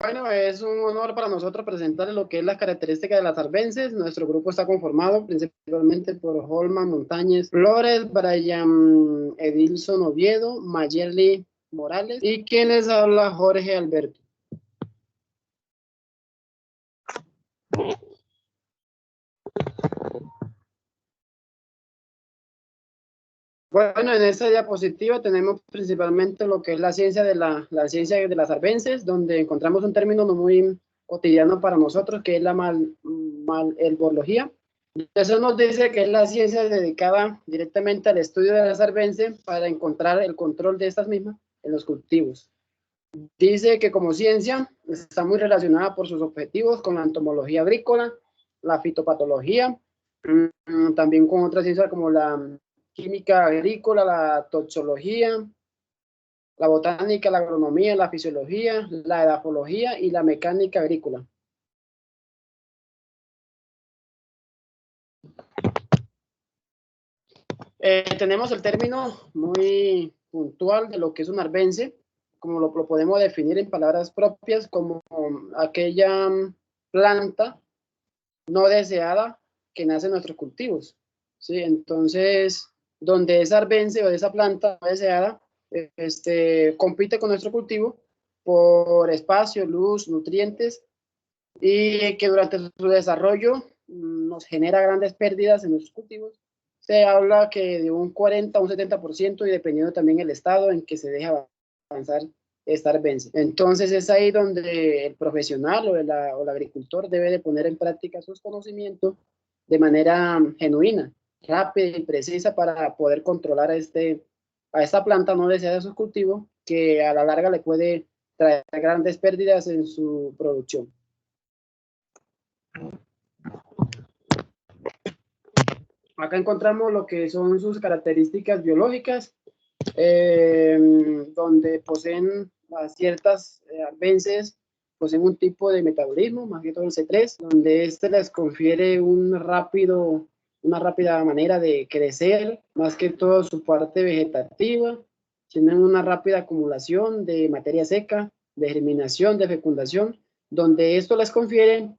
Bueno, es un honor para nosotros presentar lo que es las características de las arbences. Nuestro grupo está conformado principalmente por Holman Montañez Flores, Brian Edilson Oviedo, Mayerly Morales y quienes habla Jorge Alberto. Bueno, en esta diapositiva tenemos principalmente lo que es la ciencia de la ciencia de las arbences, donde encontramos un término no muy cotidiano para nosotros, que es la malherbología. Eso nos dice que es la ciencia dedicada directamente al estudio de las arbences para encontrar el control de estas mismas en los cultivos. Dice que como ciencia está muy relacionada por sus objetivos con la entomología agrícola, la fitopatología, también con otras ciencias como la química agrícola, la toxología, la botánica, la agronomía, la fisiología, la edafología y la mecánica agrícola. Tenemos el término muy puntual de lo que es un arbense, como lo podemos definir en palabras propias, como aquella planta no deseada que nace en nuestros cultivos. ¿Sí? Entonces, donde esa arbense o esa planta no deseada compite con nuestro cultivo por espacio, luz, nutrientes, y que durante su desarrollo nos genera grandes pérdidas en nuestros cultivos. Se habla que de un 40 a un 70% y dependiendo también el estado en que se deja avanzar esta arbense. Entonces es ahí donde el profesional o el agricultor debe de poner en práctica sus conocimientos de manera genuina, rápida y precisa para poder controlar a esta planta no deseada de sus cultivos, que a la larga le puede traer grandes pérdidas en su producción. Acá encontramos lo que son sus características biológicas, donde poseen ciertas arbences, poseen un tipo de metabolismo, más que todo el C3, donde este les confiere una rápida manera de crecer, más que todo su parte vegetativa, tienen una rápida acumulación de materia seca, de germinación, de fecundación, donde esto les confiere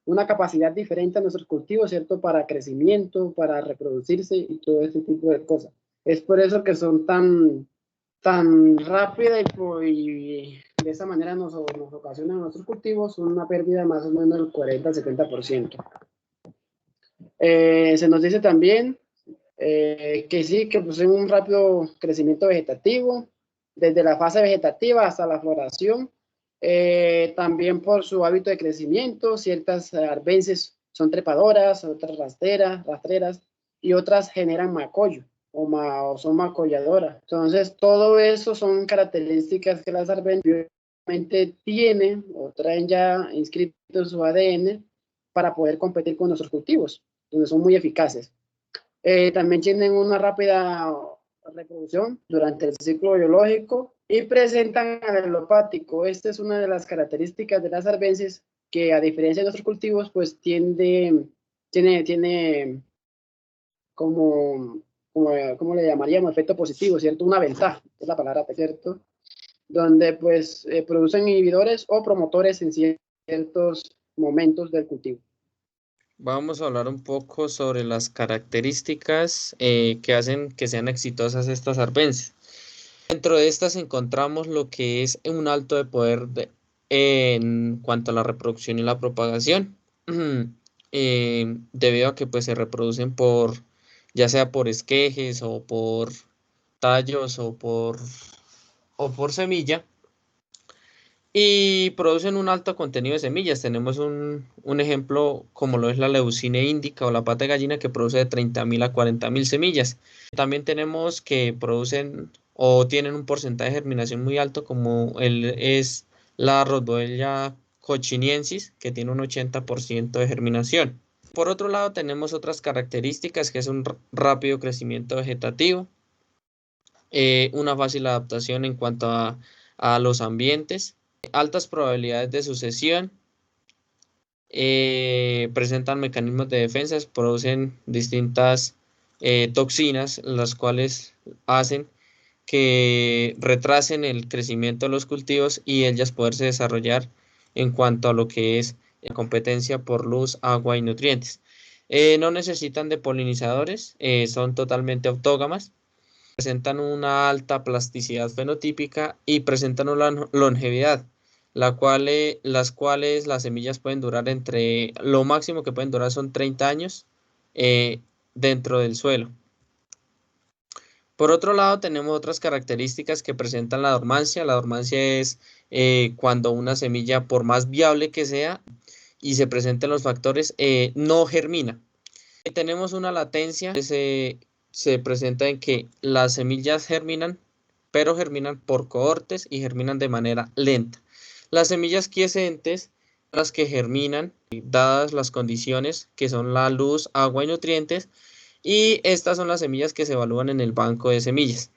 una capacidad diferente a nuestros cultivos, ¿cierto? Para crecimiento, para reproducirse y todo este tipo de cosas. Es por eso que son tan rápidas y de esa manera nos ocasionan a nuestros cultivos una pérdida más o menos del 40 al 70%. Se nos dice también que sí, que poseen un rápido crecimiento vegetativo, desde la fase vegetativa hasta la floración. También por su hábito de crecimiento, ciertas arbences son trepadoras, otras rastreras y otras generan macollo o son macolladoras. Entonces, todo eso son características que las arbences tienen o traen ya inscritos en su ADN para poder competir con nuestros cultivos, donde son muy eficaces. También tienen una rápida reproducción durante el ciclo biológico y presentan alelopático. Esta es una de las características de las arbences que, a diferencia de otros cultivos, pues tiene ¿cómo le llamaríamos? Efecto positivo, ¿cierto? Una ventaja, es la palabra, ¿cierto? Donde pues producen inhibidores o promotores en ciertos momentos del cultivo. Vamos a hablar un poco sobre las características que hacen que sean exitosas estas arbences. Dentro de estas encontramos lo que es un alto de poder en cuanto a la reproducción y la propagación, debido a que pues, se reproducen ya sea por esquejes o por tallos o por semilla. Y producen un alto contenido de semillas. Tenemos un ejemplo como lo es la leucine índica o la pata de gallina que produce de 30.000 a 40.000 semillas. También tenemos que producen o tienen un porcentaje de germinación muy alto como es la Rhododendron cochiniensis que tiene un 80% de germinación. Por otro lado tenemos otras características que es un rápido crecimiento vegetativo, una fácil adaptación en cuanto a los ambientes, altas probabilidades de sucesión, presentan mecanismos de defensa, producen distintas toxinas, las cuales hacen que retrasen el crecimiento de los cultivos y ellas poderse desarrollar en cuanto a lo que es la competencia por luz, agua y nutrientes. No necesitan de polinizadores, son totalmente autógamas, presentan una alta plasticidad fenotípica y presentan una longevidad, las cuales las semillas pueden durar lo máximo que pueden durar son 30 años dentro del suelo. Por otro lado, tenemos otras características que presentan la dormancia. La dormancia es cuando una semilla, por más viable que sea y se presenten los factores, no germina. Tenemos una latencia que se presenta en que las semillas germinan, pero germinan por cohortes y germinan de manera lenta. Las semillas quiescentes, las que germinan, dadas las condiciones que son la luz, agua y nutrientes, y estas son las semillas que se evalúan en el banco de semillas.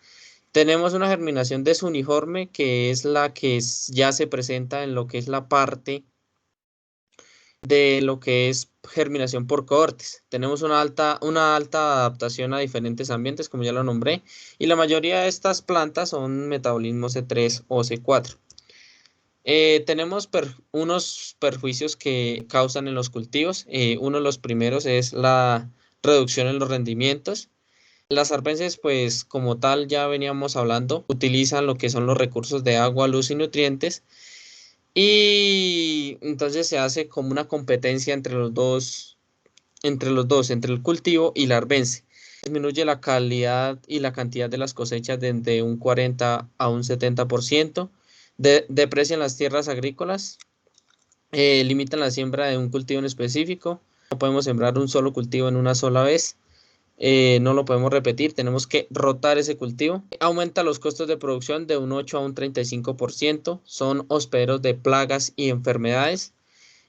Tenemos una germinación desuniforme, que es la que ya se presenta en lo que es la parte de lo que es germinación por cohortes. Tenemos una alta adaptación a diferentes ambientes, como ya lo nombré, y la mayoría de estas plantas son metabolismo C3 o C4. Tenemos unos perjuicios que causan en los cultivos. Uno de los primeros es la reducción en los rendimientos. Las arbences, pues como tal ya veníamos hablando, utilizan lo que son los recursos de agua, luz y nutrientes, y entonces se hace como una competencia entre los dos, entre el cultivo y la arbense. Disminuye la calidad y la cantidad de las cosechas desde un 40 a un 70%, deprecian las tierras agrícolas, limitan la siembra de un cultivo en específico, no podemos sembrar un solo cultivo en una sola vez, no lo podemos repetir, tenemos que rotar ese cultivo. Aumenta los costos de producción de un 8 a un 35%, son hospederos de plagas y enfermedades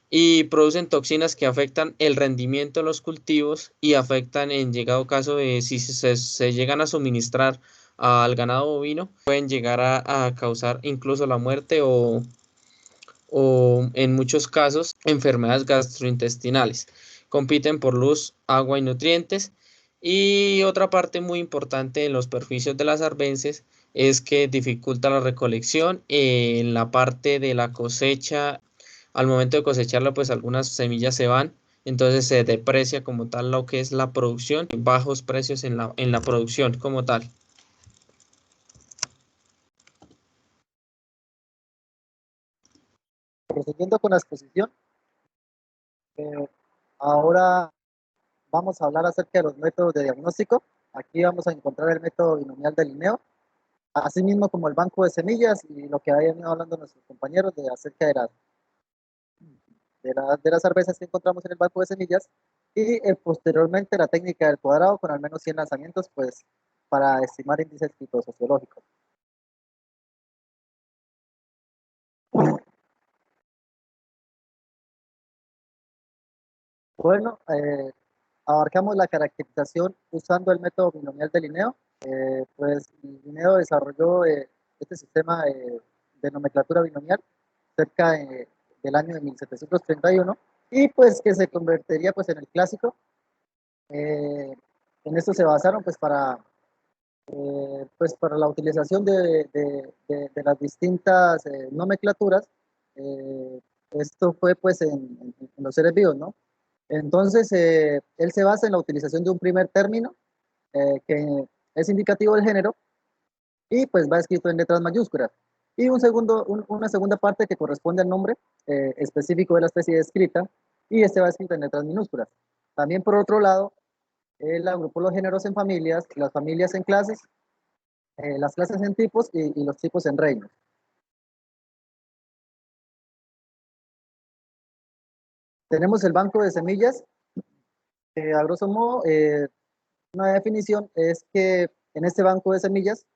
y producen toxinas que afectan el rendimiento de los cultivos y afectan, en llegado caso de si se llegan a suministrar al ganado bovino, pueden llegar a causar incluso la muerte o en muchos casos enfermedades gastrointestinales. Compiten por luz, agua y nutrientes. Y otra parte muy importante en los perjuicios de las arbences es que dificulta la recolección en la parte de la cosecha. Al momento de cosecharla, pues algunas semillas se van, entonces se deprecia como tal lo que es la producción, bajos precios en la producción como tal. Prosiguiendo con la exposición, eh, ahora vamos a hablar acerca de los métodos de diagnóstico. Aquí vamos a encontrar el método binomial de Linneo, así mismo como el banco de semillas y lo que habían hablando nuestros compañeros acerca de las arvezas que encontramos en el banco de semillas, y posteriormente la técnica del cuadrado con al menos 100 lanzamientos, pues para estimar índices fitosociológicos. Bueno, abarcamos la caracterización usando el método binomial de Linneo. Pues Linneo desarrolló este sistema de nomenclatura binomial cerca del año de 1731, y pues que se convertiría pues en el clásico. En esto se basaron pues para la utilización de las distintas nomenclaturas. Esto fue pues en los seres vivos, ¿no? Entonces, él se basa en la utilización de un primer término que es indicativo del género y pues va escrito en letras mayúsculas. Y una segunda parte que corresponde al nombre específico de la especie descrita, y este va escrito en letras minúsculas. También por otro lado, él agrupó los géneros en familias, las familias en clases, las clases en tipos y los tipos en reinos. Tenemos el banco de semillas, que a grosso modo, una definición es que en este banco de semillas,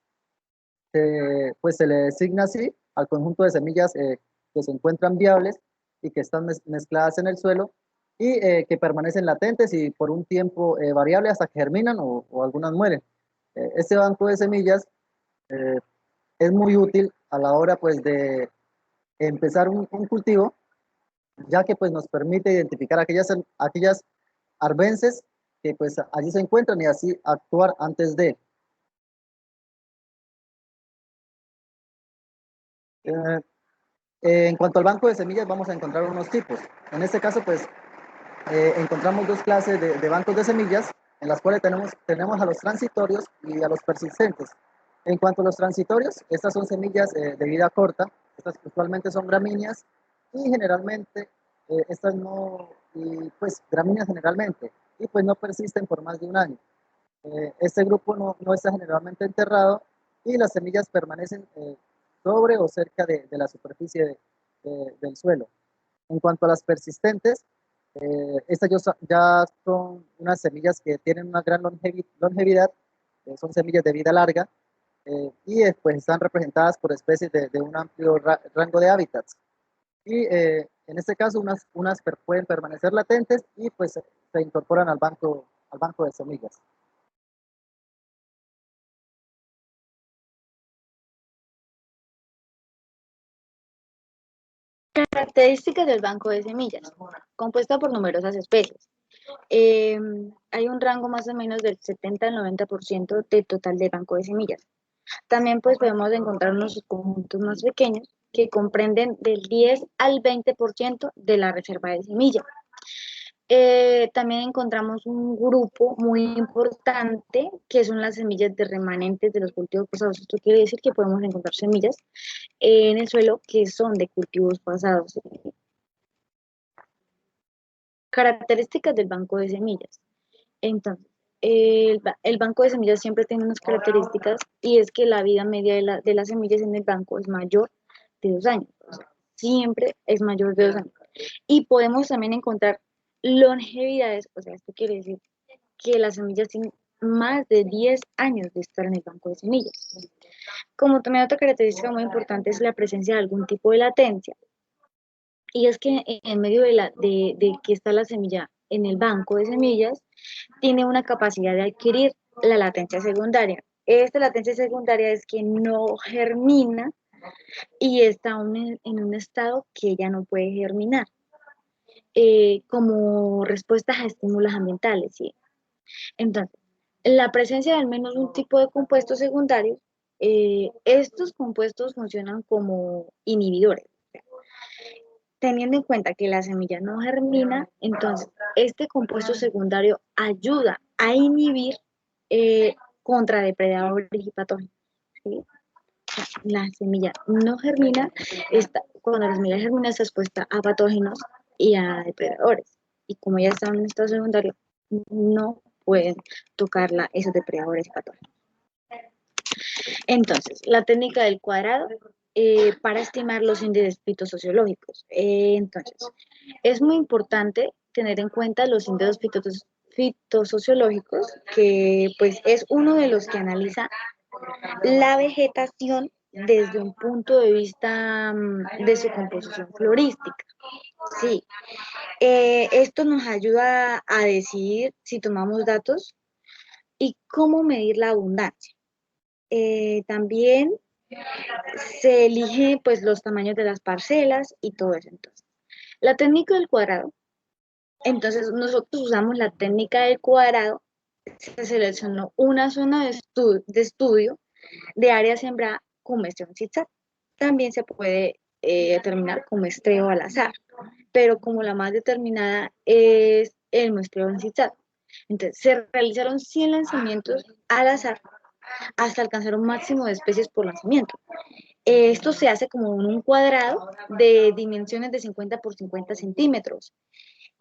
pues se le designa así al conjunto de semillas que se encuentran viables y que están mezcladas en el suelo y que permanecen latentes y por un tiempo variable hasta que germinan o algunas mueren. Este banco de semillas eh, es muy útil a la hora pues de empezar un cultivo, ya que pues nos permite identificar aquellas arbences que pues allí se encuentran y así actuar antes de. En cuanto al banco de semillas, vamos a encontrar unos tipos. En este caso, pues, encontramos dos clases de bancos de semillas, en las cuales tenemos a los transitorios y a los persistentes. En cuanto a los transitorios, estas son semillas de vida corta, estas usualmente son gramíneas y generalmente, estas no, y pues gramíneas generalmente, y pues no persisten por más de un año. Este grupo no está generalmente enterrado y las semillas permanecen sobre o cerca de la superficie del suelo. En cuanto a las persistentes, estas ya son unas semillas que tienen una gran longevidad, son semillas de vida larga y pues están representadas por especies de un amplio rango de hábitats. Y en este caso unas pueden permanecer latentes y pues se incorporan al banco de semillas. Características del banco de semillas, compuesta por numerosas especies. Hay un rango más o menos del 70 al 90% del total del banco de semillas. También pues podemos encontrar unos conjuntos más pequeños que comprenden del 10 al 20% de la reserva de semillas. También encontramos un grupo muy importante que son las semillas de remanentes de los cultivos pasados. Esto quiere decir que podemos encontrar semillas en el suelo que son de cultivos pasados. Características del banco de semillas. Entonces, el banco de semillas siempre tiene unas características y es que la vida media de las semillas en el banco es mayor de 2 años. O sea, siempre es mayor de 2 años. Y podemos también encontrar longevidades, o sea, esto quiere decir que las semillas tienen más de 10 años de estar en el banco de semillas. Como también otra característica muy importante es la presencia de algún tipo de latencia. Y es que en medio de que está la semilla en el banco de semillas, tiene una capacidad de adquirir la latencia secundaria. Esta latencia secundaria es que no germina y está en un estado que ya no puede germinar, como respuestas a estímulos ambientales, ¿sí? Entonces, la presencia de al menos un tipo de compuestos secundarios, estos compuestos funcionan como inhibidores. Teniendo en cuenta que la semilla no germina, entonces este compuesto secundario ayuda a inhibir contra depredadores y patógenos, ¿sí? La semilla no germina, cuando la semilla germina está expuesta a patógenos y a depredadores. Y como ya está en un estado secundario, no pueden tocarla esos depredadores y patógenos. Entonces, la técnica del cuadrado para estimar los índices fitosociológicos. Entonces, es muy importante tener en cuenta los índices fitosociológicos, que pues es uno de los que analiza la vegetación desde un punto de vista de su composición florística. Sí, esto nos ayuda a decidir si tomamos datos y cómo medir la abundancia. También se elige pues los tamaños de las parcelas y todo eso. Entonces, la técnica del cuadrado. Entonces, nosotros usamos la técnica del cuadrado. Se seleccionó una zona de estudio de área sembrada con muestreo en zigzag. También se puede determinar con muestreo al azar, pero como la más determinada es el muestreo en zigzag. Entonces, se realizaron 100 lanzamientos al azar hasta alcanzar un máximo de especies por lanzamiento. Esto se hace como en un cuadrado de dimensiones de 50 por 50 centímetros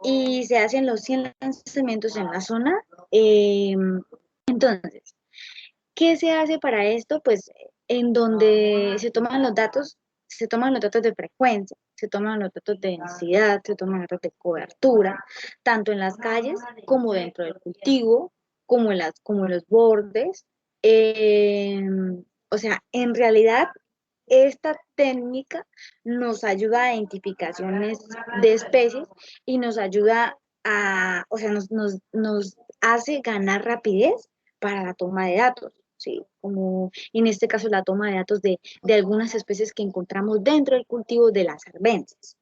y se hacen los 100 lanzamientos en la zona. Entonces, ¿qué se hace para esto? Pues en donde se toman los datos de frecuencia, se toman los datos de densidad, se toman los datos de cobertura, tanto en las calles como dentro del cultivo, como en los bordes. O sea, en realidad esta técnica nos ayuda a identificaciones de especies y nos ayuda o sea, nos hace ganar rapidez para la toma de datos, ¿sí? Como en este caso la toma de datos de algunas especies que encontramos dentro del cultivo de las arbences.